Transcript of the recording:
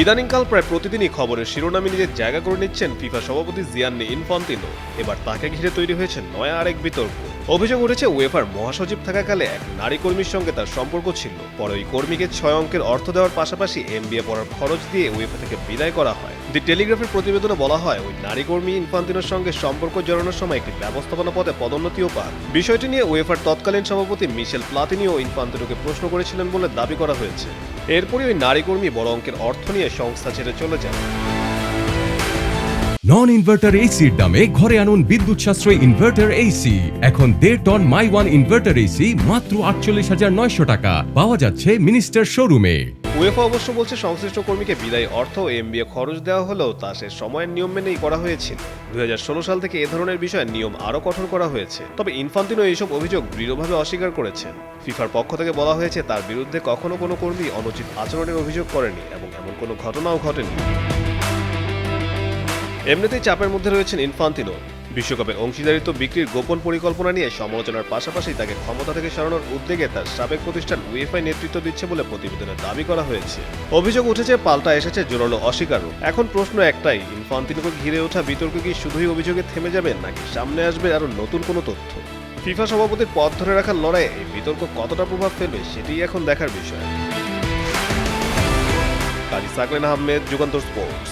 ইদানিংকাল প্রায় প্রতিদিনই খবরের শিরোনামে নিজের জায়গা করে নিচ্ছেন ফিফা সভাপতি জিয়ান্নি ইনফান্তিনো। এবার তাকে ঘিরে তৈরি হয়েছে নয়া আরেক বিতর্ক। অভিযোগ উঠেছে উয়েফার মহাসচিব থাকাকালে এক নারী কর্মীর সঙ্গে তার সম্পর্ক ছিল। পরে ওই কর্মীকে 6 অঙ্কের অর্থ দেওয়ার পাশাপাশি এমবিএ পড়ার খরচ দিয়ে উয়েফা থেকে বিদায় করা হয়। দি টেলিগ্রাফের প্রতিবেদনে বলা হয়, ওই নারী কর্মী ইনফান্তিনোর সঙ্গে সম্পর্ক জড়ানোর সময় একটি ব্যবস্থাপনা পদে পদোন্নতিও পান। বিষয়টি নিয়ে উয়েফার তৎকালীন সভাপতি মিশেল প্লাতিনিও ইনফান্তিনোকে প্রশ্ন করেছিলেন বলে দাবি করা হয়েছে। এরপরই ওই নারী কর্মী বড় অঙ্কের অর্থ নিয়ে সংস্থা ছেড়ে চলে যান। নন ইনভার্টার এসির দামে ঘরে আনুন বিদ্যুৎ সাশ্রয়ী ইনভার্টার এসি। এখন 1.5 টন মাই ওয়ান ইনভার্টার এসি মাত্র 48,900 টাকা পাওয়া যাচ্ছে মিনিস্টার শোরুমে। উয়েফা অবশ্য বলছে, সংশ্লিষ্ট কর্মীকে বিদায়ী অর্থ ও এমবিএ খরচ দেওয়া হলেও তা সে সময়ের নিয়ম মেনেই করা হয়েছিল। 2016 সাল থেকে এ ধরনের বিষয়ে নিয়ম আরও কঠোর করা হয়েছে। তবে ইনফান্তিনো এইসব অভিযোগ দৃঢ়ভাবে অস্বীকার করেছেন। ফিফার পক্ষ থেকে বলা হয়েছে, তার বিরুদ্ধে কখনো কোনো কর্মী অনুচিত আচরণের অভিযোগ করেনি এবং এমন কোনো ঘটনাও ঘটেনি। এমনিতেই চাপের মধ্যে রয়েছেন ইনফান্তিনো। বিশ্বকাপে অংশীদারিত্ব বিক্রির গোপন পরিকল্পনা নিয়ে সমালোচনার পাশাপাশি তাকে ক্ষমতা থেকে সরানোর উদ্যোগে তার সাবেক প্রতিষ্ঠান উয়েফাই নেতৃত্ব দিচ্ছে বলে প্রতিবেদনে দাবি করা হয়েছে। অভিযোগ উঠেছে, পাল্টা এসেছে জোরালো অস্বীকারও। এখন প্রশ্ন একটাই, ইনফান্তিনোকে ঘিরে ওঠা বিতর্ক কি শুধুই অভিযোগে থেমে যাবে, নাকি সামনে আসবে আরও নতুন কোনো তথ্য? ফিফা সভাপতির পদ ধরে রাখার লড়াইয়ে এই বিতর্ক কতটা প্রভাব ফেলবে সেটিই এখন দেখার বিষয়। কাজী সাকলেন আহমেদ, যুগান্তর স্পোর্টস।